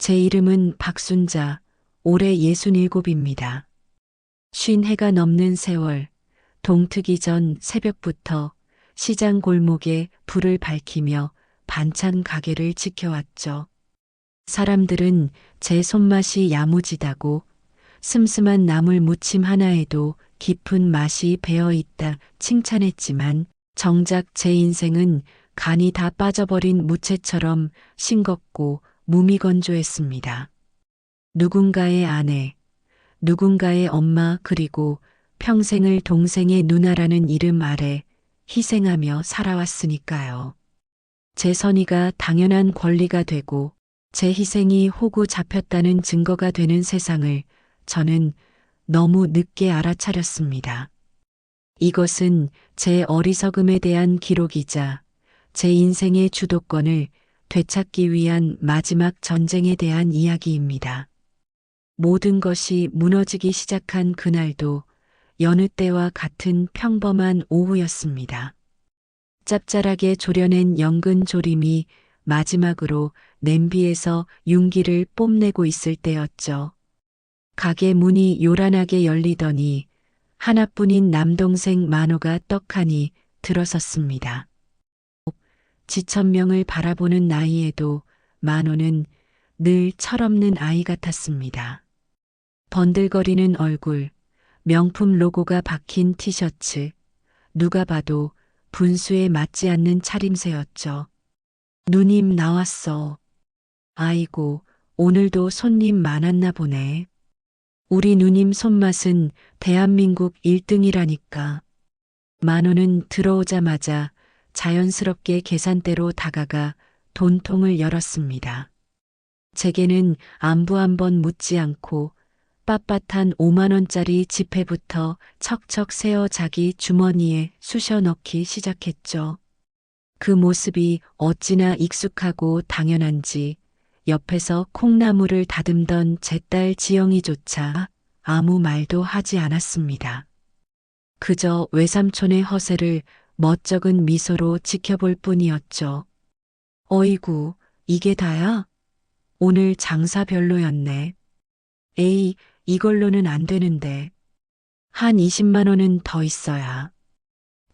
제 이름은 박순자, 올해 67입니다. 50해가 넘는 세월, 동트기 전 새벽부터 시장 골목에 불을 밝히며 반찬 가게를 지켜왔죠. 사람들은 제 손맛이 야무지다고 슴슴한 나물 무침 하나에도 깊은 맛이 배어 있다 칭찬했지만 정작 제 인생은 간이 다 빠져버린 무채처럼 싱겁고 무미건조했습니다. 누군가의 아내, 누군가의 엄마 그리고 평생을 동생의 누나라는 이름 아래 희생하며 살아왔으니까요. 제 선의가 당연한 권리가 되고 제 희생이 호구 잡혔다는 증거가 되는 세상을 저는 너무 늦게 알아차렸습니다. 이것은 제 어리석음에 대한 기록이자 제 인생의 주도권을 되찾기 위한 마지막 전쟁에 대한 이야기입니다. 모든 것이 무너지기 시작한 그날도 여느 때와 같은 평범한 오후였습니다. 짭짤하게 졸여낸 연근 조림이 마지막으로 냄비에서 윤기를 뽐내고 있을 때였죠. 가게 문이 요란하게 열리더니 하나뿐인 남동생 만호가 떡하니 들어섰습니다. 지천명을 바라보는 나이에도 만호는 늘 철없는 아이 같았습니다. 번들거리는 얼굴, 명품 로고가 박힌 티셔츠, 누가 봐도 분수에 맞지 않는 차림새였죠. 누님 나왔어. 아이고, 오늘도 손님 많았나 보네. 우리 누님 손맛은 대한민국 1등이라니까. 만호는 들어오자마자 자연스럽게 계산대로 다가가 돈통을 열었습니다. 제게는 안부 한번 묻지 않고 빳빳한 5만 원짜리 지폐부터 척척 세어 자기 주머니에 쑤셔 넣기 시작했죠. 그 모습이 어찌나 익숙하고 당연한지 옆에서 콩나물을 다듬던 제 딸 지영이조차 아무 말도 하지 않았습니다. 그저 외삼촌의 허세를 멋쩍은 미소로 지켜볼 뿐이었죠. 어이구, 이게 다야? 오늘 장사 별로였네. 에이, 이걸로는 안 되는데. 한 20만 원은 더 있어야.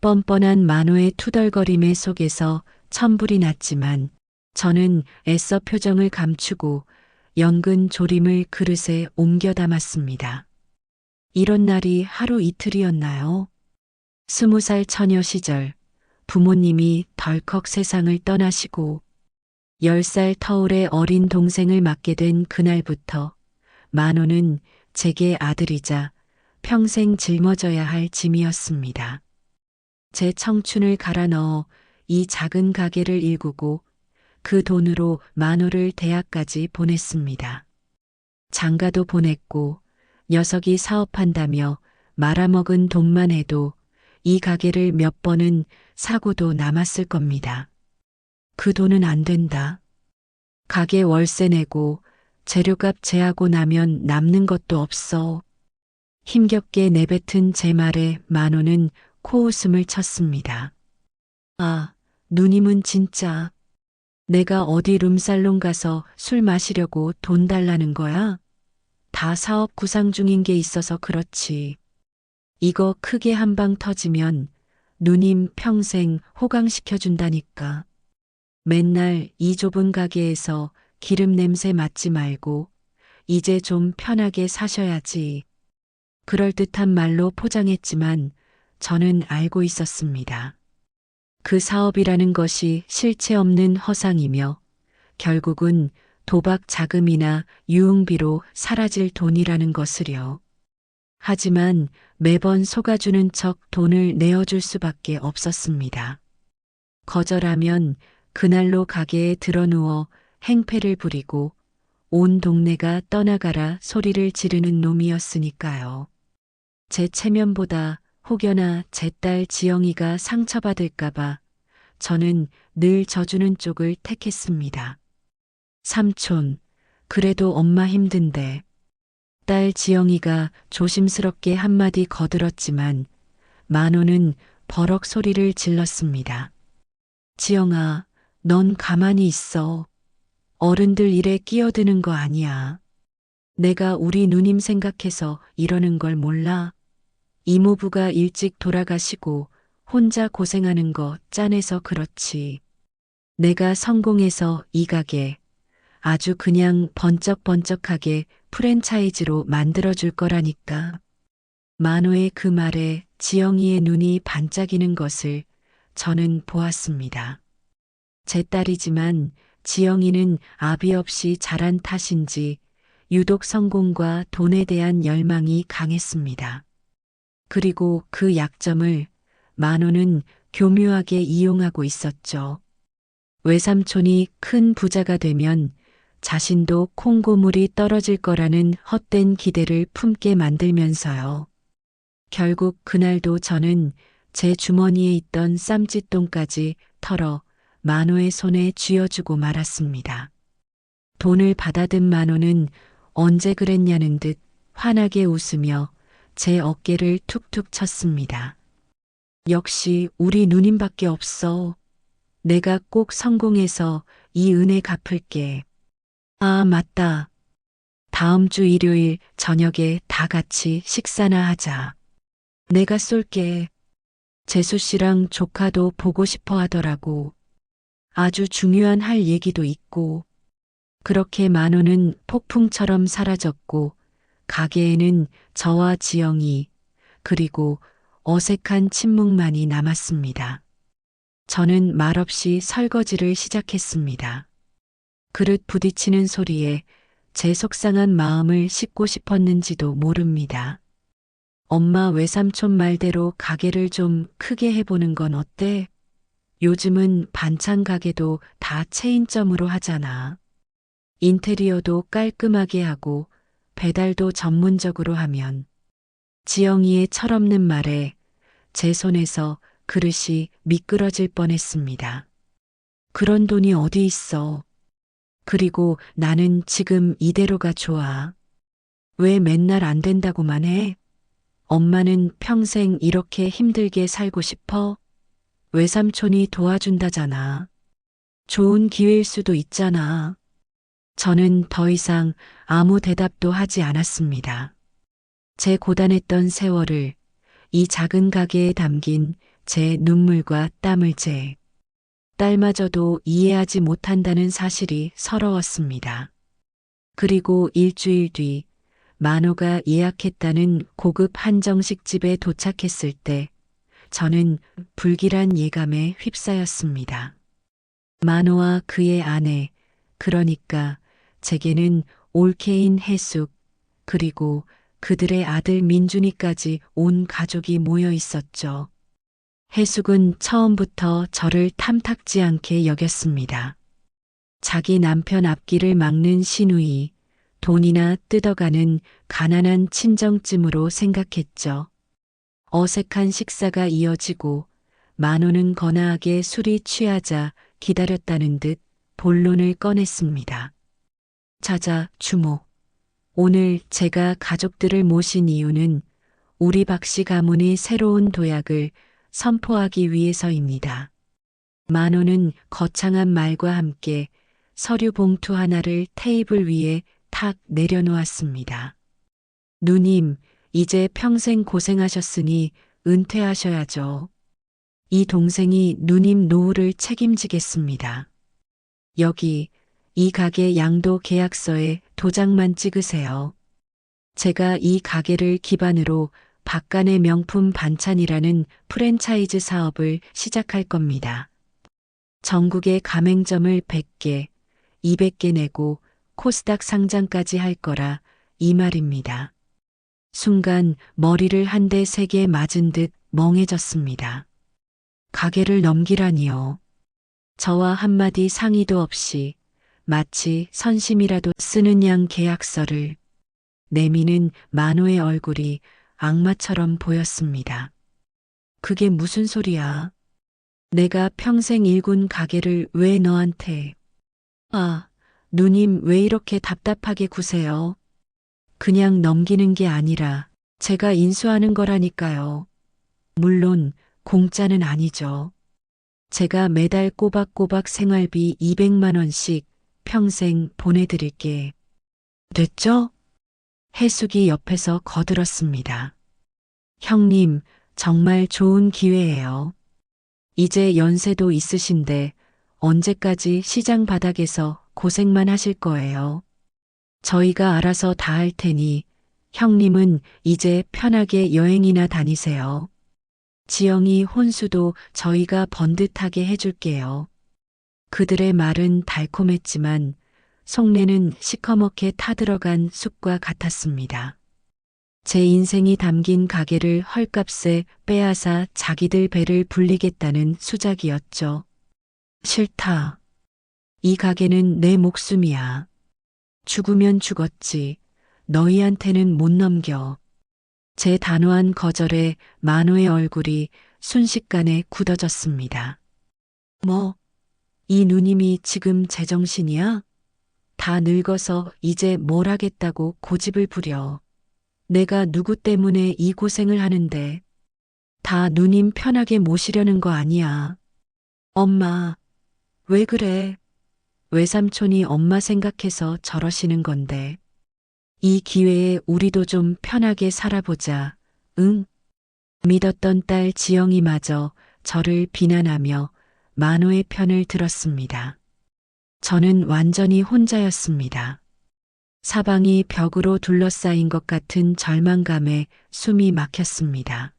뻔뻔한 만호의 투덜거림의 속에서 천불이 났지만 저는 애써 표정을 감추고 연근 조림을 그릇에 옮겨 담았습니다. 이런 날이 하루 이틀이었나요? 20살 처녀 시절 부모님이 덜컥 세상을 떠나시고 10살 터울의 어린 동생을 맡게 된 그날부터 만호는 제게 아들이자 평생 짊어져야 할 짐이었습니다. 제 청춘을 갈아 넣어 이 작은 가게를 일구고 그 돈으로 만호를 대학까지 보냈습니다. 장가도 보냈고 녀석이 사업한다며 말아먹은 돈만 해도 이 가게를 몇 번은 사고도 남았을 겁니다. 그 돈은 안 된다. 가게 월세 내고 재료값 제하고 나면 남는 것도 없어. 힘겹게 내뱉은 제 말에 만호는 코웃음을 쳤습니다. 아, 누님은 진짜 내가 어디 룸살롱 가서 술 마시려고 돈 달라는 거야? 다 사업 구상 중인 게 있어서 그렇지. 이거 크게 한 방 터지면 누님 평생 호강시켜준다니까. 맨날 이 좁은 가게에서 기름 냄새 맡지 말고 이제 좀 편하게 사셔야지. 그럴듯한 말로 포장했지만 저는 알고 있었습니다. 그 사업이라는 것이 실체 없는 허상이며 결국은 도박 자금이나 유흥비로 사라질 돈이라는 것을요. 하지만 매번 속아주는 척 돈을 내어줄 수밖에 없었습니다. 거절하면 그날로 가게에 드러누워 행패를 부리고 온 동네가 떠나가라 소리를 지르는 놈이었으니까요. 제 체면보다 혹여나 제 딸 지영이가 상처받을까봐 저는 늘 져주는 쪽을 택했습니다. 삼촌, 그래도 엄마 힘든데. 딸 지영이가 조심스럽게 한마디 거들었지만 만호는 버럭 소리를 질렀습니다. 지영아, 넌 가만히 있어. 어른들 일에 끼어드는 거 아니야. 내가 우리 누님 생각해서 이러는 걸 몰라. 이모부가 일찍 돌아가시고 혼자 고생하는 거 짠해서 그렇지. 내가 성공해서 이 가게 아주 그냥 번쩍번쩍하게 프랜차이즈로 만들어줄 거라니까. 만호의 그 말에 지영이의 눈이 반짝이는 것을 저는 보았습니다. 제 딸이지만 지영이는 아비 없이 자란 탓인지 유독 성공과 돈에 대한 열망이 강했습니다. 그리고 그 약점을 만호는 교묘하게 이용하고 있었죠. 외삼촌이 큰 부자가 되면 자신도 콩고물이 떨어질 거라는 헛된 기대를 품게 만들면서요. 결국 그날도 저는 제 주머니에 있던 쌈짓돈까지 털어 만호의 손에 쥐어주고 말았습니다. 돈을 받아든 만호는 언제 그랬냐는 듯 환하게 웃으며 제 어깨를 툭툭 쳤습니다. 역시 우리 누님밖에 없어. 내가 꼭 성공해서 이 은혜 갚을게. 아, 맞다. 다음 주 일요일 저녁에 다 같이 식사나 하자. 내가 쏠게. 재수 씨랑 조카도 보고 싶어 하더라고. 아주 중요한 할 얘기도 있고. 그렇게 만호는 폭풍처럼 사라졌고 가게에는 저와 지영이 그리고 어색한 침묵만이 남았습니다. 저는 말없이 설거지를 시작했습니다. 그릇 부딪히는 소리에 제 속상한 마음을 씻고 싶었는지도 모릅니다. 엄마 외삼촌 말대로 가게를 좀 크게 해보는 건 어때? 요즘은 반찬 가게도 다 체인점으로 하잖아. 인테리어도 깔끔하게 하고 배달도 전문적으로 하면. 지영이의 철없는 말에 제 손에서 그릇이 미끄러질 뻔했습니다. 그런 돈이 어디 있어. 그리고 나는 지금 이대로가 좋아. 왜 맨날 안 된다고만 해? 엄마는 평생 이렇게 힘들게 살고 싶어? 외삼촌이 도와준다잖아. 좋은 기회일 수도 있잖아. 저는 더 이상 아무 대답도 하지 않았습니다. 제 고단했던 세월을 이 작은 가게에 담긴 제 눈물과 땀을 제 딸마저도 이해하지 못한다는 사실이 서러웠습니다. 그리고 일주일 뒤 만호가 예약했다는 고급 한정식 집에 도착했을 때 저는 불길한 예감에 휩싸였습니다. 만호와 그의 아내, 그러니까 제게는 올케인 해숙, 그리고 그들의 아들 민준이까지 온 가족이 모여 있었죠. 해숙은 처음부터 저를 탐탁지 않게 여겼습니다. 자기 남편 앞길을 막는 시누이, 돈이나 뜯어가는 가난한 친정쯤으로 생각했죠. 어색한 식사가 이어지고 만호는 거나하게 술이 취하자 기다렸다는 듯 본론을 꺼냈습니다. 자자, 주모. 오늘 제가 가족들을 모신 이유는 우리 박씨 가문의 새로운 도약을 선포하기 위해서입니다. 만호는 거창한 말과 함께 서류 봉투 하나를 테이블 위에 탁 내려놓았습니다. 누님, 이제 평생 고생하셨으니 은퇴하셔야죠. 이 동생이 누님 노후를 책임지겠습니다. 여기 이 가게 양도 계약서에 도장만 찍으세요. 제가 이 가게를 기반으로 박간의 명품 반찬이라는 프랜차이즈 사업을 시작할 겁니다. 전국에 가맹점을 100개, 200개 내고 코스닥 상장까지 할 거라 이 말입니다. 순간 머리를 한 대 세게 맞은 듯 멍해졌습니다. 가게를 넘기라니요. 저와 한마디 상의도 없이 마치 선심이라도 쓰는 양 계약서를 내미는 만호의 얼굴이 악마처럼 보였습니다. 그게 무슨 소리야? 내가 평생 일군 가게를 왜 너한테? 아, 누님 왜 이렇게 답답하게 구세요? 그냥 넘기는 게 아니라 제가 인수하는 거라니까요. 물론 공짜는 아니죠. 제가 매달 꼬박꼬박 생활비 200만 원씩 평생 보내드릴게. 됐죠? 해숙이 옆에서 거들었습니다. 형님, 정말 좋은 기회예요. 이제 연세도 있으신데 언제까지 시장 바닥에서 고생만 하실 거예요. 저희가 알아서 다 할 테니 형님은 이제 편하게 여행이나 다니세요. 지영이 혼수도 저희가 번듯하게 해줄게요. 그들의 말은 달콤했지만 속내는 시커멓게 타들어간 숲과 같았습니다. 제 인생이 담긴 가게를 헐값에 빼앗아 자기들 배를 불리겠다는 수작이었죠. 싫다. 이 가게는 내 목숨이야. 죽으면 죽었지. 너희한테는 못 넘겨. 제 단호한 거절에 만호의 얼굴이 순식간에 굳어졌습니다. 뭐, 이 누님이 지금 제정신이야? 다 늙어서 이제 뭘 하겠다고 고집을 부려. 내가 누구 때문에 이 고생을 하는데. 다 누님 편하게 모시려는 거 아니야. 엄마, 왜 그래? 외삼촌이 엄마 생각해서 저러시는 건데. 이 기회에 우리도 좀 편하게 살아보자. 응? 믿었던 딸 지영이마저 저를 비난하며 만호의 편을 들었습니다. 저는 완전히 혼자였습니다. 사방이 벽으로 둘러싸인 것 같은 절망감에 숨이 막혔습니다.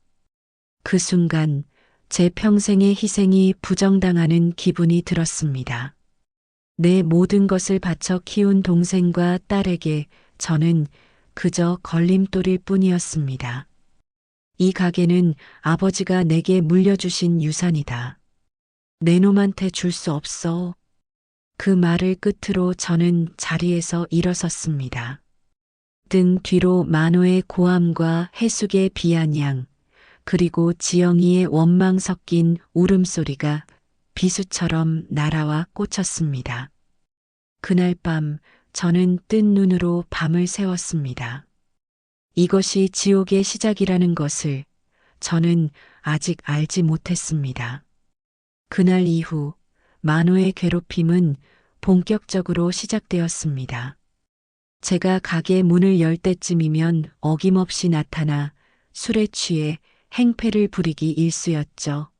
그 순간 제 평생의 희생이 부정당하는 기분이 들었습니다. 내 모든 것을 바쳐 키운 동생과 딸에게 저는 그저 걸림돌일 뿐이었습니다. 이 가게는 아버지가 내게 물려주신 유산이다. 내 놈한테 줄 수 없어. 그 말을 끝으로 저는 자리에서 일어섰습니다. 등 뒤로 만호의 고함과 해숙의 비아냥, 그리고 지영이의 원망 섞인 울음소리가 비수처럼 날아와 꽂혔습니다. 그날 밤 저는 뜬 눈으로 밤을 새웠습니다. 이것이 지옥의 시작이라는 것을 저는 아직 알지 못했습니다. 그날 이후 만호의 괴롭힘은 본격적으로 시작되었습니다. 제가 가게 문을 열 때쯤이면 어김없이 나타나 술에 취해 행패를 부리기 일쑤였죠.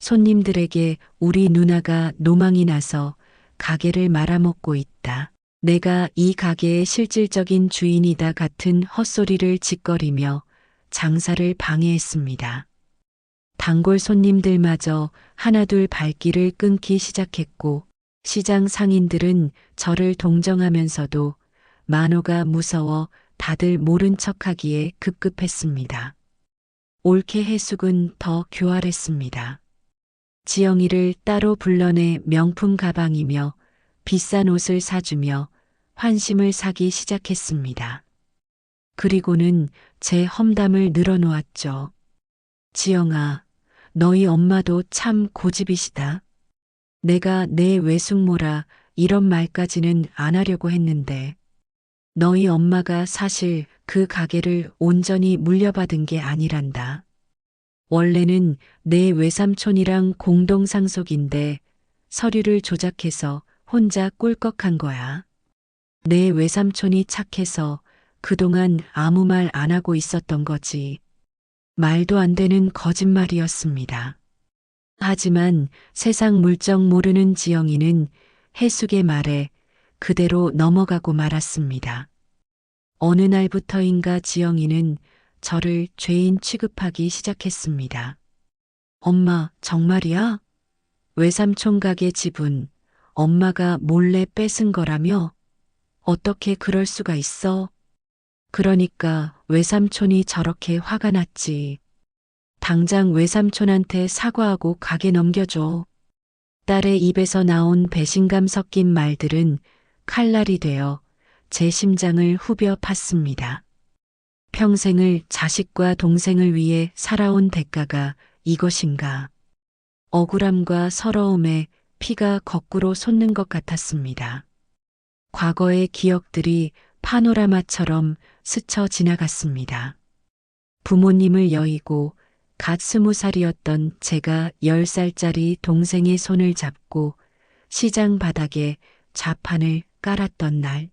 손님들에게 우리 누나가 노망이 나서 가게를 말아먹고 있다. 내가 이 가게의 실질적인 주인이다 같은 헛소리를 짓거리며 장사를 방해했습니다. 단골 손님들마저 하나둘 발길을 끊기 시작했고 시장 상인들은 저를 동정하면서도 만호가 무서워 다들 모른 척하기에 급급했습니다. 올케 해숙은 더 교활했습니다. 지영이를 따로 불러내 명품 가방이며 비싼 옷을 사주며 환심을 사기 시작했습니다. 그리고는 제 험담을 늘어놓았죠. 지영아, 너희 엄마도 참 고집이시다. 내가 내 외숙모라 이런 말까지는 안 하려고 했는데 너희 엄마가 사실 그 가게를 온전히 물려받은 게 아니란다. 원래는 내 외삼촌이랑 공동 상속인데 서류를 조작해서 혼자 꿀꺽한 거야. 내 외삼촌이 착해서 그동안 아무 말 안 하고 있었던 거지. 말도 안 되는 거짓말이었습니다. 하지만 세상 물정 모르는 지영이는 해숙의 말에 그대로 넘어가고 말았습니다. 어느 날부터인가 지영이는 저를 죄인 취급하기 시작했습니다. 엄마, 정말이야? 외삼촌 가게 지분 엄마가 몰래 뺏은 거라며? 어떻게 그럴 수가 있어? 그러니까 외삼촌이 저렇게 화가 났지. 당장 외삼촌한테 사과하고 가게 넘겨줘. 딸의 입에서 나온 배신감 섞인 말들은 칼날이 되어 제 심장을 후벼 팠습니다. 평생을 자식과 동생을 위해 살아온 대가가 이것인가. 억울함과 서러움에 피가 거꾸로 솟는 것 같았습니다. 과거의 기억들이 파노라마처럼 스쳐 지나갔습니다. 부모님을 여의고 갓 20살이었던 제가 10살짜리 동생의 손을 잡고 시장 바닥에 좌판을 깔았던 날.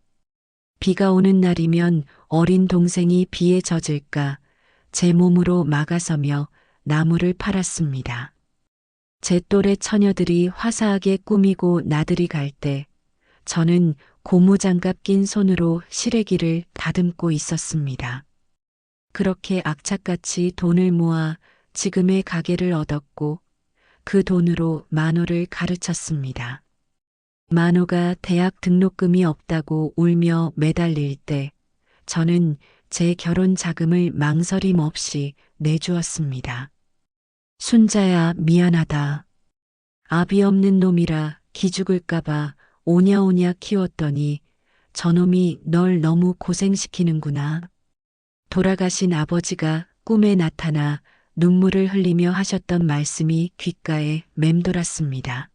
비가 오는 날이면 어린 동생이 비에 젖을까 제 몸으로 막아서며 나무를 팔았습니다. 제 또래 처녀들이 화사하게 꾸미고 나들이 갈 때 저는 고무장갑 낀 손으로 시래기를 다듬고 있었습니다. 그렇게 악착같이 돈을 모아 지금의 가게를 얻었고 그 돈으로 만호를 가르쳤습니다. 만호가 대학 등록금이 없다고 울며 매달릴 때 저는 제 결혼 자금을 망설임 없이 내주었습니다. 순자야 미안하다. 아비 없는 놈이라 기죽을까봐 오냐오냐 키웠더니 저놈이 널 너무 고생시키는구나. 돌아가신 아버지가 꿈에 나타나 눈물을 흘리며 하셨던 말씀이 귓가에 맴돌았습니다.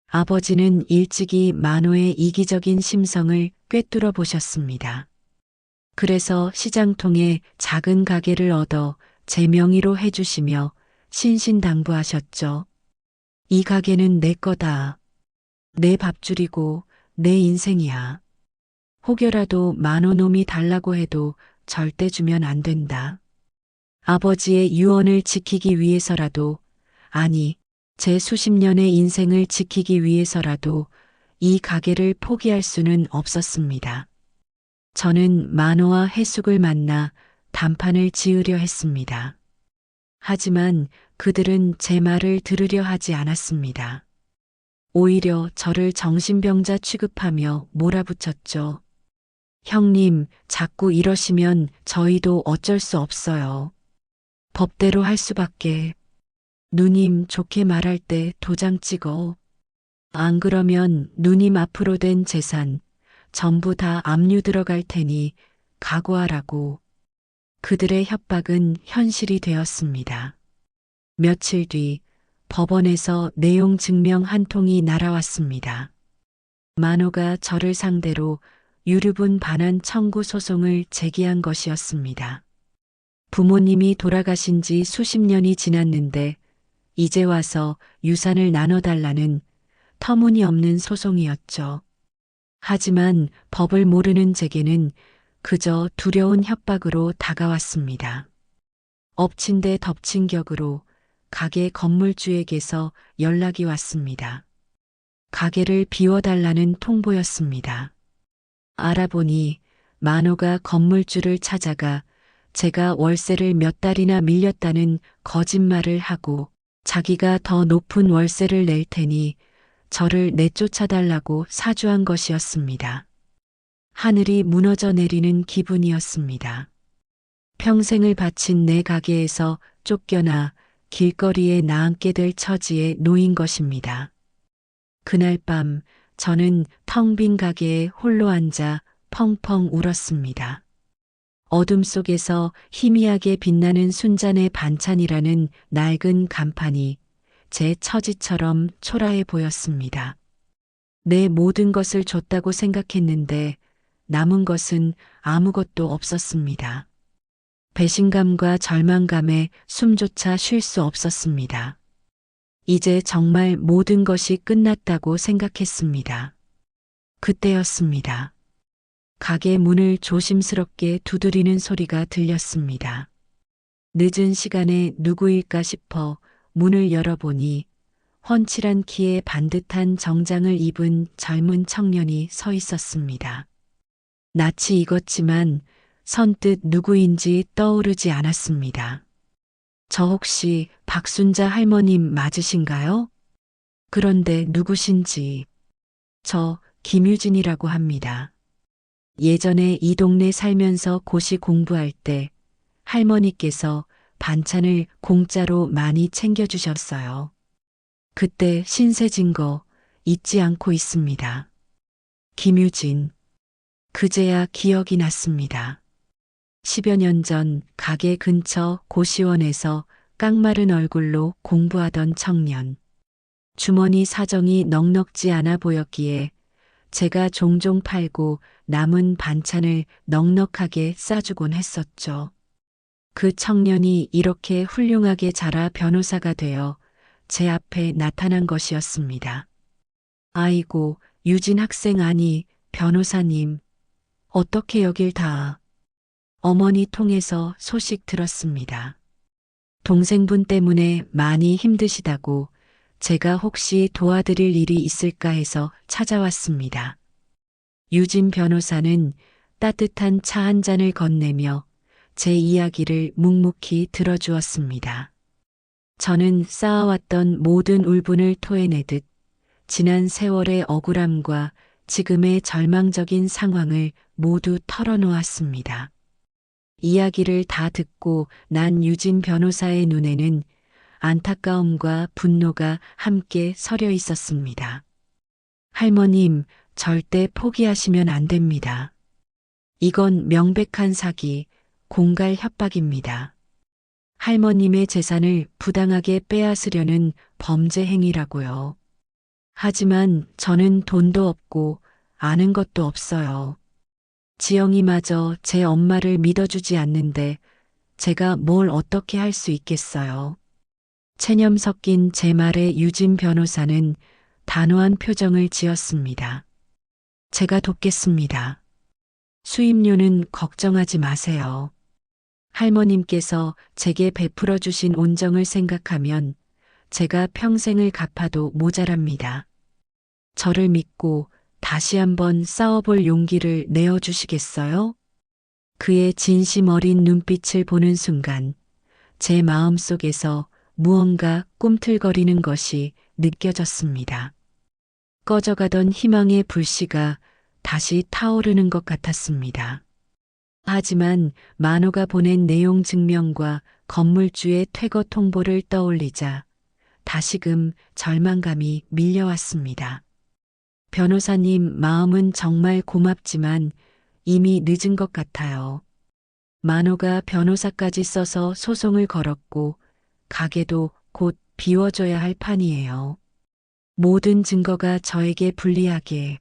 아버지는 일찍이 만호의 이기적인 심성을 꿰뚫어 보셨습니다. 그래서 시장통에 작은 가게를 얻어 제 명의로 해주시며 신신당부하셨죠. 이 가게는 내 거다. 내 밥줄이고 내 인생이야. 혹여라도 만호놈이 달라고 해도 절대 주면 안 된다. 아버지의 유언을 지키기 위해서라도, 아니, 제 수십 년의 인생을 지키기 위해서라도 이 가게를 포기할 수는 없었습니다. 저는 만호와 해숙을 만나 단판을 지으려 했습니다. 하지만 그들은 제 말을 들으려 하지 않았습니다. 오히려 저를 정신병자 취급하며 몰아붙였죠. 형님, 자꾸 이러시면 저희도 어쩔 수 없어요. 법대로 할 수밖에. 누님 좋게 말할 때 도장 찍어. 안 그러면 누님 앞으로 된 재산 전부 다 압류 들어갈 테니 각오하라고. 그들의 협박은 현실이 되었습니다. 며칠 뒤 법원에서 내용 증명 한 통이 날아왔습니다. 만호가 저를 상대로 유류분 반환 청구 소송을 제기한 것이었습니다. 부모님이 돌아가신 지 수십 년이 지났는데 이제 와서 유산을 나눠달라는 터무니없는 소송이었죠. 하지만 법을 모르는 제게는 그저 두려운 협박으로 다가왔습니다. 엎친 데 덮친 격으로 가게 건물주에게서 연락이 왔습니다. 가게를 비워달라는 통보였습니다. 알아보니 만호가 건물주를 찾아가 제가 월세를 몇 달이나 밀렸다는 거짓말을 하고 자기가 더 높은 월세를 낼 테니 저를 내쫓아달라고 사주한 것이었습니다. 하늘이 무너져 내리는 기분이었습니다. 평생을 바친 내 가게에서 쫓겨나 길거리에 나앉게 될 처지에 놓인 것입니다. 그날 밤 저는 텅 빈 가게에 홀로 앉아 펑펑 울었습니다. 어둠 속에서 희미하게 빛나는 순잔의 반찬이라는 낡은 간판이 제 처지처럼 초라해 보였습니다. 내 모든 것을 줬다고 생각했는데 남은 것은 아무것도 없었습니다. 배신감과 절망감에 숨조차 쉴 수 없었습니다. 이제 정말 모든 것이 끝났다고 생각했습니다. 그때였습니다. 가게 문을 조심스럽게 두드리는 소리가 들렸습니다. 늦은 시간에 누구일까 싶어 문을 열어보니 훤칠한 키에 반듯한 정장을 입은 젊은 청년이 서 있었습니다. 낯이 익었지만 선뜻 누구인지 떠오르지 않았습니다. 저 혹시 박순자 할머님 맞으신가요? 그런데 누구신지. 저 김유진이라고 합니다. 예전에 이 동네 살면서 고시 공부할 때 할머니께서 반찬을 공짜로 많이 챙겨주셨어요. 그때 신세진 거 잊지 않고 있습니다. 김유진. 그제야 기억이 났습니다. 10여 년 전 가게 근처 고시원에서 깡마른 얼굴로 공부하던 청년. 주머니 사정이 넉넉지 않아 보였기에 제가 종종 팔고 남은 반찬을 넉넉하게 싸주곤 했었죠. 그 청년이 이렇게 훌륭하게 자라 변호사가 되어 제 앞에 나타난 것이었습니다. 아이고, 유진 학생 아니, 변호사님, 어떻게 여길 다. 어머니 통해서 소식 들었습니다. 동생분 때문에 많이 힘드시다고 제가 혹시 도와드릴 일이 있을까 해서 찾아왔습니다. 유진 변호사는 따뜻한 차 한 잔을 건네며 제 이야기를 묵묵히 들어주었습니다. 저는 쌓아왔던 모든 울분을 토해내듯 지난 세월의 억울함과 지금의 절망적인 상황을 모두 털어놓았습니다. 이야기를 다 듣고 난 유진 변호사의 눈에는 안타까움과 분노가 함께 서려 있었습니다. 할머님, 절대 포기하시면 안 됩니다. 이건 명백한 사기, 공갈 협박입니다. 할머님의 재산을 부당하게 빼앗으려는 범죄 행위라고요. 하지만 저는 돈도 없고 아는 것도 없어요. 지영이마저 제 엄마를 믿어주지 않는데 제가 뭘 어떻게 할 수 있겠어요. 체념 섞인 제 말에 유진 변호사는 단호한 표정을 지었습니다. 제가 돕겠습니다. 수임료는 걱정하지 마세요. 할머님께서 제게 베풀어 주신 온정을 생각하면 제가 평생을 갚아도 모자랍니다. 저를 믿고 다시 한번 싸워볼 용기를 내어주시겠어요? 그의 진심 어린 눈빛을 보는 순간 제 마음속에서 무언가 꿈틀거리는 것이 느껴졌습니다. 꺼져가던 희망의 불씨가 다시 타오르는 것 같았습니다. 하지만 만호가 보낸 내용 증명과 건물주의 퇴거 통보를 떠올리자 다시금 절망감이 밀려왔습니다. 변호사님 마음은 정말 고맙지만 이미 늦은 것 같아요. 만호가 변호사까지 써서 소송을 걸었고 가게도 곧 비워줘야 할 판이에요. 모든 증거가 저에게 불리하게.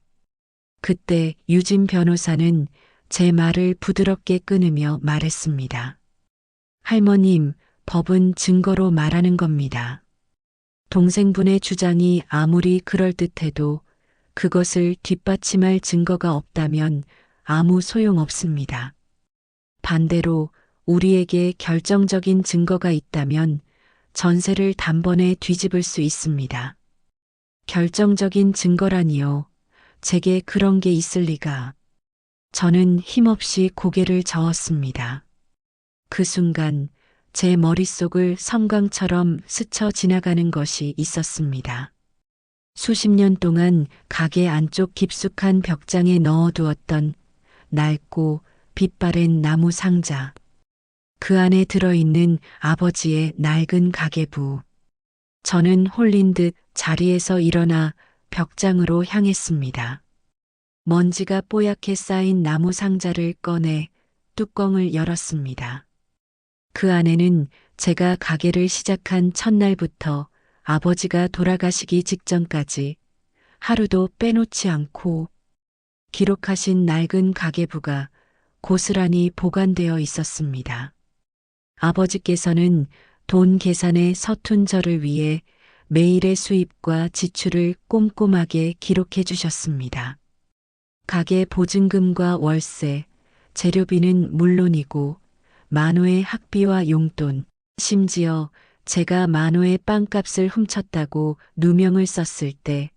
그때 유진 변호사는 제 말을 부드럽게 끊으며 말했습니다. 할머님, 법은 증거로 말하는 겁니다. 동생분의 주장이 아무리 그럴듯해도 그것을 뒷받침할 증거가 없다면 아무 소용 없습니다. 반대로 우리에게 결정적인 증거가 있다면 전세를 단번에 뒤집을 수 있습니다. 결정적인 증거라니요. 제게 그런 게 있을 리가. 저는 힘없이 고개를 저었습니다. 그 순간 제 머릿속을 섬광처럼 스쳐 지나가는 것이 있었습니다. 수십 년 동안 가게 안쪽 깊숙한 벽장에 넣어두었던 낡고 빛바랜 나무 상자. 그 안에 들어있는 아버지의 낡은 가계부. 저는 홀린 듯 자리에서 일어나 벽장으로 향했습니다. 먼지가 뽀얗게 쌓인 나무 상자를 꺼내 뚜껑을 열었습니다. 그 안에는 제가 가게를 시작한 첫날부터 아버지가 돌아가시기 직전까지 하루도 빼놓지 않고 기록하신 낡은 가계부가 고스란히 보관되어 있었습니다. 아버지께서는 돈 계산에 서툰 저를 위해 매일의 수입과 지출을 꼼꼼하게 기록해 주셨습니다. 가게 보증금과 월세, 재료비는 물론이고 만호의 학비와 용돈, 심지어 제가 만호의 빵값을 훔쳤다고 누명을 썼을 때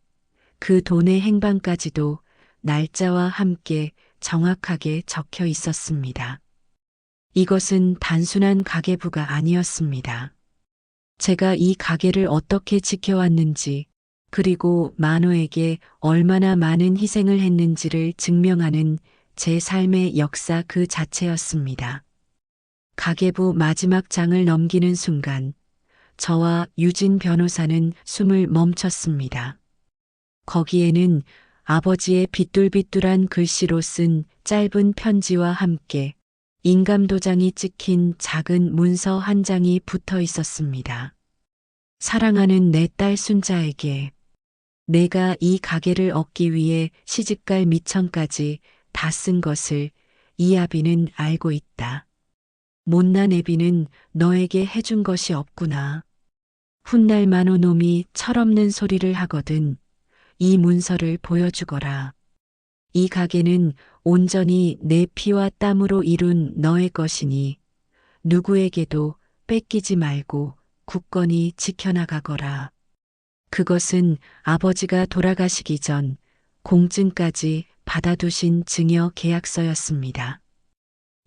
그 돈의 행방까지도 날짜와 함께 정확하게 적혀 있었습니다. 이것은 단순한 가계부가 아니었습니다. 제가 이 가게를 어떻게 지켜왔는지, 그리고 만호에게 얼마나 많은 희생을 했는지를 증명하는 제 삶의 역사 그 자체였습니다. 가계부 마지막 장을 넘기는 순간 저와 유진 변호사는 숨을 멈췄습니다. 거기에는 아버지의 비뚤비뚤한 글씨로 쓴 짧은 편지와 함께 인감도장이 찍힌 작은 문서 한 장이 붙어 있었습니다. 사랑하는 내 딸 순자에게 내가 이 가게를 얻기 위해 시집갈 미천까지 다 쓴 것을 이 아비는 알고 있다. 못난 애비는 너에게 해준 것이 없구나. 훗날 만호 놈이 철없는 소리를 하거든 이 문서를 보여주거라. 이 가게는 온전히 내 피와 땀으로 이룬 너의 것이니 누구에게도 뺏기지 말고 굳건히 지켜나가거라. 그것은 아버지가 돌아가시기 전 공증까지 받아두신 증여 계약서였습니다.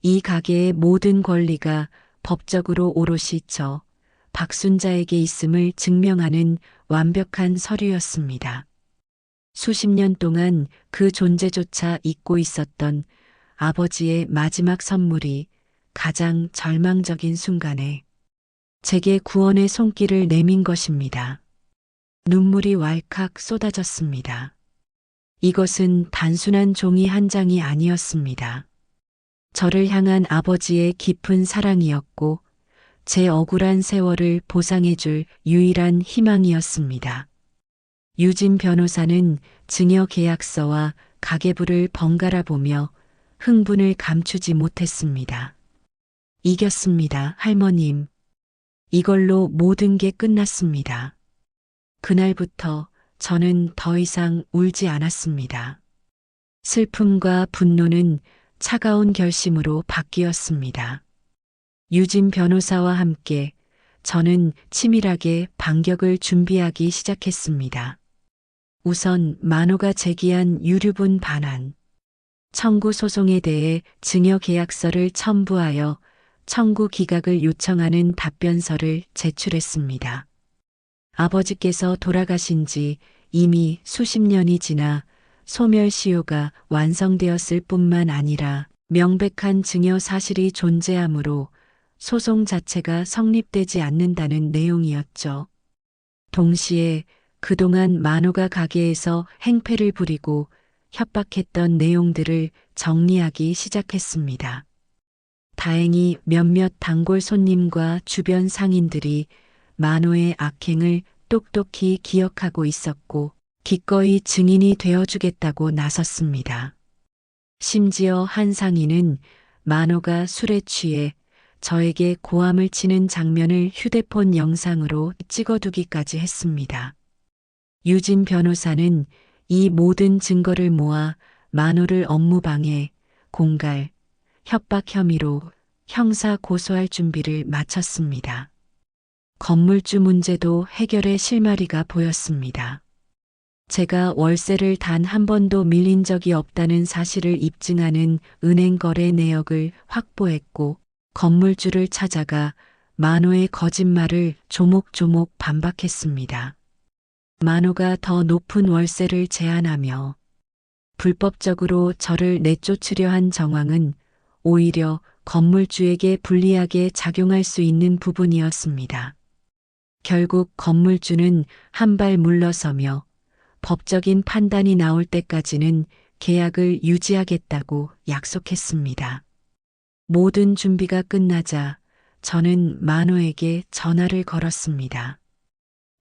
이 가게의 모든 권리가 법적으로 오롯이 박순자에게 있음을 증명하는 완벽한 서류였습니다. 수십 년 동안 그 존재조차 잊고 있었던 아버지의 마지막 선물이 가장 절망적인 순간에 제게 구원의 손길을 내민 것입니다. 눈물이 왈칵 쏟아졌습니다. 이것은 단순한 종이 한 장이 아니었습니다. 저를 향한 아버지의 깊은 사랑이었고 제 억울한 세월을 보상해줄 유일한 희망이었습니다. 유진 변호사는 증여 계약서와 가계부를 번갈아 보며 흥분을 감추지 못했습니다. 이겼습니다, 할머님. 이걸로 모든 게 끝났습니다. 그날부터 저는 더 이상 울지 않았습니다. 슬픔과 분노는 차가운 결심으로 바뀌었습니다. 유진 변호사와 함께 저는 치밀하게 반격을 준비하기 시작했습니다. 우선 만호가 제기한 유류분 반환, 청구 소송에 대해 증여 계약서를 첨부하여 청구 기각을 요청하는 답변서를 제출했습니다. 아버지께서 돌아가신 지 이미 수십 년이 지나 소멸시효가 완성되었을 뿐만 아니라 명백한 증여 사실이 존재하므로 소송 자체가 성립되지 않는다는 내용이었죠. 동시에 그동안 만호가 가게에서 행패를 부리고 협박했던 내용들을 정리하기 시작했습니다. 다행히 몇몇 단골 손님과 주변 상인들이 만호의 악행을 똑똑히 기억하고 있었고 기꺼이 증인이 되어주겠다고 나섰습니다. 심지어 한 상인은 만호가 술에 취해 저에게 고함을 치는 장면을 휴대폰 영상으로 찍어두기까지 했습니다. 유진 변호사는 이 모든 증거를 모아 만호를 업무방해, 공갈, 협박 혐의로 형사 고소할 준비를 마쳤습니다. 건물주 문제도 해결의 실마리가 보였습니다. 제가 월세를 단 한 번도 밀린 적이 없다는 사실을 입증하는 은행 거래 내역을 확보했고 건물주를 찾아가 만호의 거짓말을 조목조목 반박했습니다. 만호가 더 높은 월세를 제안하며 불법적으로 저를 내쫓으려 한 정황은 오히려 건물주에게 불리하게 작용할 수 있는 부분이었습니다. 결국 건물주는 한 발 물러서며 법적인 판단이 나올 때까지는 계약을 유지하겠다고 약속했습니다. 모든 준비가 끝나자 저는 만호에게 전화를 걸었습니다.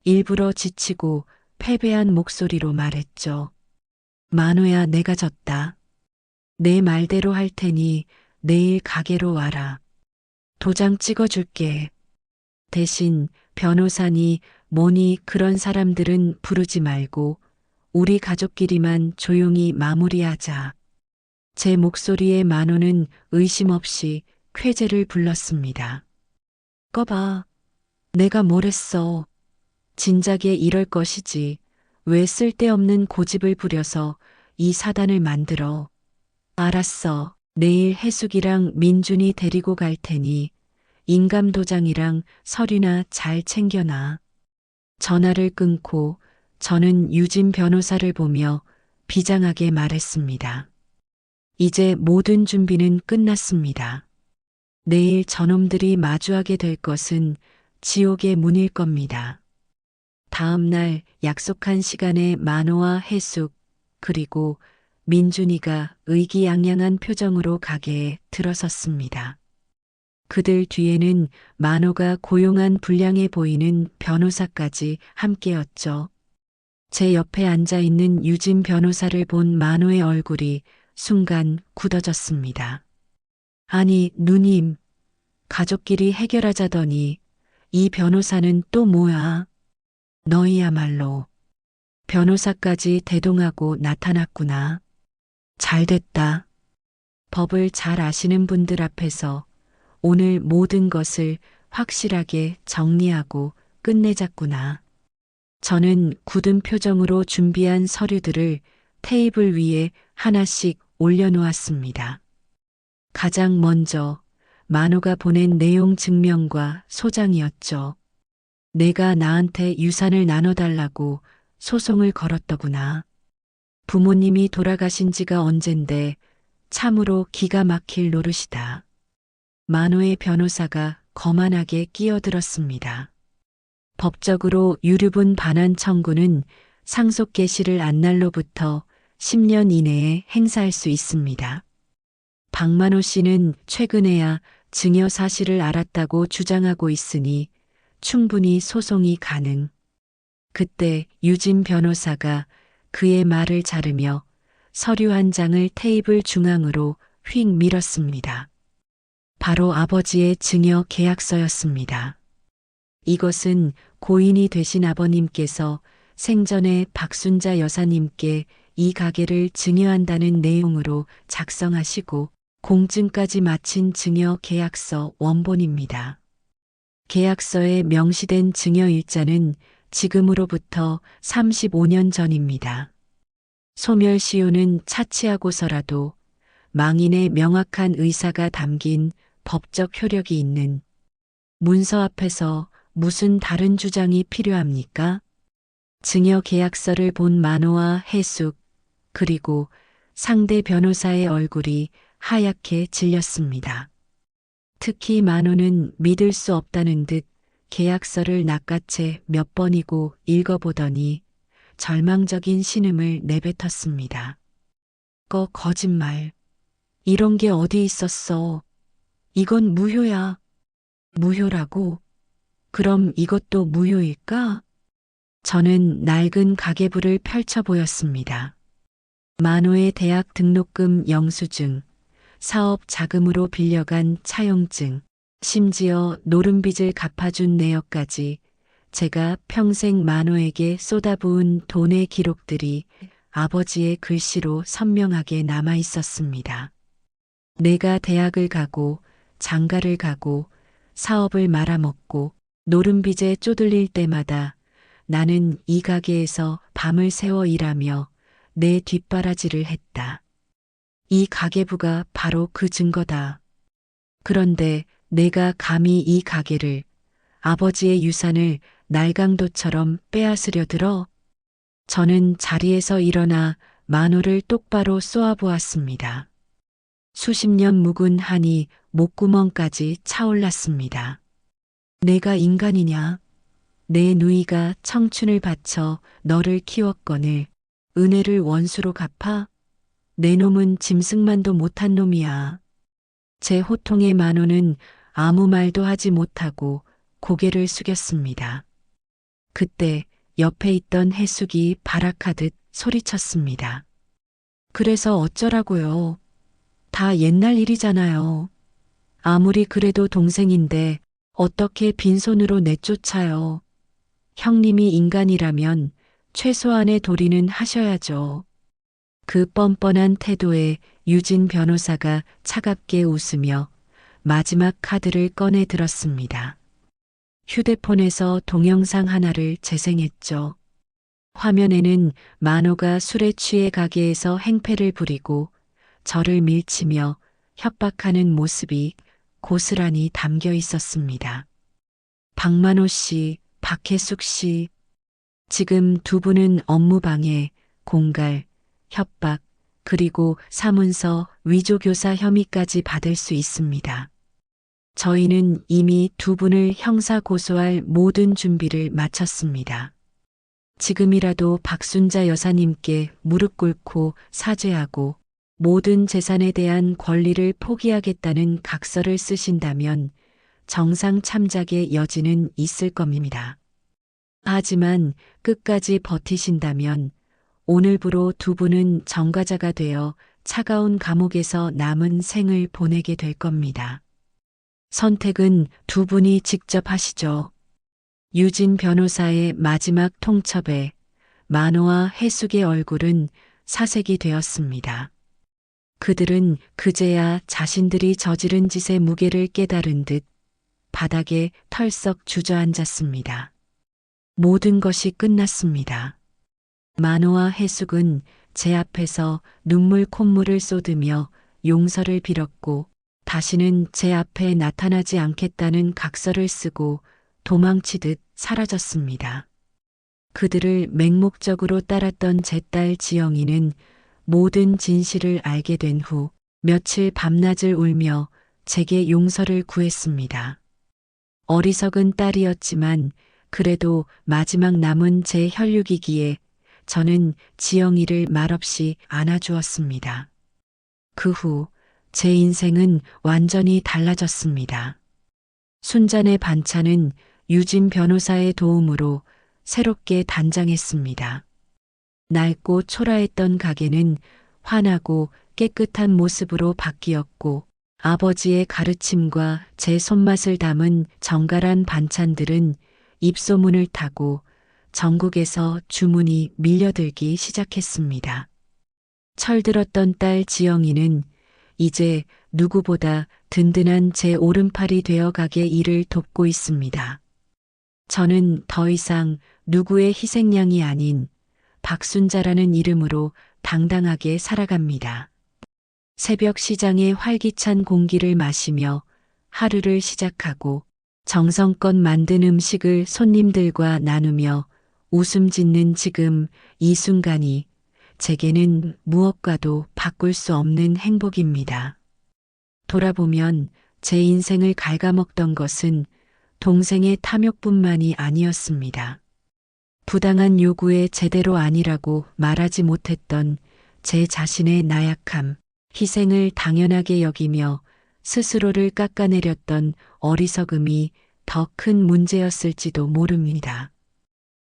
일부러 지치고 패배한 목소리로 말했죠. 만호야, 내가 졌다. 내 말대로 할 테니 내일 가게로 와라. 도장 찍어줄게. 대신 변호사니 뭐니 그런 사람들은 부르지 말고 우리 가족끼리만 조용히 마무리하자. 제 목소리에 만호는 의심 없이 쾌재를 불렀습니다. 꺼봐. 내가 뭘 했어. 진작에 이럴 것이지. 왜 쓸데없는 고집을 부려서 이 사단을 만들어. 알았어. 내일 해숙이랑 민준이 데리고 갈 테니 인감도장이랑 서류나 잘 챙겨놔. 전화를 끊고 저는 유진 변호사를 보며 비장하게 말했습니다. 이제 모든 준비는 끝났습니다. 내일 저놈들이 마주하게 될 것은 지옥의 문일 겁니다. 다음 날 약속한 시간에 만호와 해숙 그리고 민준이가 의기양양한 표정으로 가게에 들어섰습니다. 그들 뒤에는 만호가 고용한 불량해 보이는 변호사까지 함께였죠. 제 옆에 앉아있는 유진 변호사를 본 만호의 얼굴이 순간 굳어졌습니다. 아니, 누님, 가족끼리 해결하자더니 이 변호사는 또 뭐야? 너희야말로. 변호사까지 대동하고 나타났구나. 잘됐다. 법을 잘 아시는 분들 앞에서 오늘 모든 것을 확실하게 정리하고 끝내자꾸나. 저는 굳은 표정으로 준비한 서류들을 테이블 위에 하나씩 올려놓았습니다. 가장 먼저 만호가 보낸 내용 증명과 소장이었죠. 내가 나한테 유산을 나눠달라고 소송을 걸었더구나. 부모님이 돌아가신 지가 언젠데 참으로 기가 막힐 노릇이다. 만호의 변호사가 거만하게 끼어들었습니다. 법적으로 유류분 반환 청구는 상속 개시를 안 날로부터 10년 이내에 행사할 수 있습니다. 박만호 씨는 최근에야 증여 사실을 알았다고 주장하고 있으니 충분히 소송이 가능. 그때 유진 변호사가 그의 말을 자르며 서류 한 장을 테이블 중앙으로 휙 밀었습니다. 바로 아버지의 증여 계약서였습니다. 이것은 고인이 되신 아버님께서 생전에 박순자 여사님께 이 가게를 증여한다는 내용으로 작성하시고 공증까지 마친 증여 계약서 원본입니다. 계약서에 명시된 증여일자는 지금으로부터 35년 전입니다. 소멸시효는 차치하고서라도 망인의 명확한 의사가 담긴 법적 효력이 있는 문서 앞에서 무슨 다른 주장이 필요합니까? 증여 계약서를 본 만호와 해숙 그리고 상대 변호사의 얼굴이 하얗게 질렸습니다. 특히 만호는 믿을 수 없다는 듯 계약서를 낚아채 몇 번이고 읽어보더니 절망적인 신음을 내뱉었습니다. 거짓말. 이런 게 어디 있었어. 이건 무효야. 무효라고? 그럼 이것도 무효일까? 저는 낡은 가계부를 펼쳐 보였습니다. 만호의 대학 등록금 영수증, 사업 자금으로 빌려간 차용증, 심지어 노름빚을 갚아준 내역까지 제가 평생 만호에게 쏟아부은 돈의 기록들이 아버지의 글씨로 선명하게 남아 있었습니다. 내가 대학을 가고 장가를 가고 사업을 말아먹고 노름빚에 쪼들릴 때마다 나는 이 가게에서 밤을 새워 일하며 내 뒷바라지를 했다. 이 가계부가 바로 그 증거다. 그런데 내가 감히 이 가게를, 아버지의 유산을 날강도처럼 빼앗으려 들어? 저는 자리에서 일어나 만호를 똑바로 쏘아보았습니다. 수십 년 묵은 한이 목구멍까지 차올랐습니다. 내가 인간이냐? 내 누이가 청춘을 바쳐 너를 키웠거늘 은혜를 원수로 갚아? 내 놈은 짐승만도 못한 놈이야. 제 호통의 만호는 아무 말도 하지 못하고 고개를 숙였습니다. 그때 옆에 있던 해숙이 발악하듯 소리쳤습니다. 그래서 어쩌라고요? 다 옛날 일이잖아요. 아무리 그래도 동생인데 어떻게 빈손으로 내쫓아요. 형님이 인간이라면 최소한의 도리는 하셔야죠. 그 뻔뻔한 태도에 유진 변호사가 차갑게 웃으며 마지막 카드를 꺼내 들었습니다. 휴대폰에서 동영상 하나를 재생했죠. 화면에는 만호가 술에 취해 가게에서 행패를 부리고 저를 밀치며 협박하는 모습이 고스란히 담겨 있었습니다. 박만호 씨, 박혜숙 씨, 지금 두 분은 업무방해, 공갈, 협박, 그리고 사문서 위조교사 혐의까지 받을 수 있습니다. 저희는 이미 두 분을 형사 고소할 모든 준비를 마쳤습니다. 지금이라도 박순자 여사님께 무릎 꿇고 사죄하고 모든 재산에 대한 권리를 포기하겠다는 각서를 쓰신다면 정상 참작의 여지는 있을 겁니다. 하지만 끝까지 버티신다면 오늘부로 두 분은 전과자가 되어 차가운 감옥에서 남은 생을 보내게 될 겁니다. 선택은 두 분이 직접 하시죠. 유진 변호사의 마지막 통첩에 만호와 해숙의 얼굴은 사색이 되었습니다. 그들은 그제야 자신들이 저지른 짓의 무게를 깨달은 듯 바닥에 털썩 주저앉았습니다. 모든 것이 끝났습니다. 만호와 해숙은 제 앞에서 눈물 콧물을 쏟으며 용서를 빌었고 다시는 제 앞에 나타나지 않겠다는 각서를 쓰고 도망치듯 사라졌습니다. 그들을 맹목적으로 따랐던 제 딸 지영이는 모든 진실을 알게 된 후 며칠 밤낮을 울며 제게 용서를 구했습니다. 어리석은 딸이었지만 그래도 마지막 남은 제 혈육이기에 저는 지영이를 말없이 안아주었습니다. 그 후 제 인생은 완전히 달라졌습니다. 순잔의 반찬은 유진 변호사의 도움으로 새롭게 단장했습니다. 낡고 초라했던 가게는 환하고 깨끗한 모습으로 바뀌었고 아버지의 가르침과 제 손맛을 담은 정갈한 반찬들은 입소문을 타고 전국에서 주문이 밀려들기 시작했습니다. 철들었던 딸 지영이는 이제 누구보다 든든한 제 오른팔이 되어 가게 일을 돕고 있습니다. 저는 더 이상 누구의 희생양이 아닌 박순자라는 이름으로 당당하게 살아갑니다. 새벽 시장의 활기찬 공기를 마시며 하루를 시작하고 정성껏 만든 음식을 손님들과 나누며 웃음 짓는 지금 이 순간이 제게는 무엇과도 바꿀 수 없는 행복입니다. 돌아보면 제 인생을 갉아먹던 것은 동생의 탐욕뿐만이 아니었습니다. 부당한 요구에 제대로 아니라고 말하지 못했던 제 자신의 나약함, 희생을 당연하게 여기며 스스로를 깎아내렸던 어리석음이 더 큰 문제였을지도 모릅니다.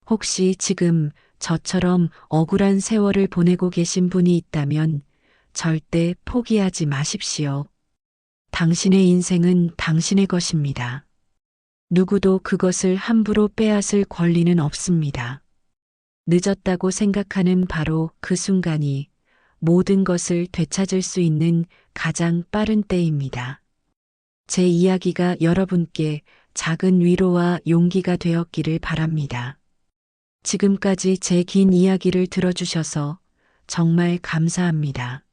혹시 지금 저처럼 억울한 세월을 보내고 계신 분이 있다면 절대 포기하지 마십시오. 당신의 인생은 당신의 것입니다. 누구도 그것을 함부로 빼앗을 권리는 없습니다. 늦었다고 생각하는 바로 그 순간이 모든 것을 되찾을 수 있는 가장 빠른 때입니다. 제 이야기가 여러분께 작은 위로와 용기가 되었기를 바랍니다. 지금까지 제 긴 이야기를 들어주셔서 정말 감사합니다.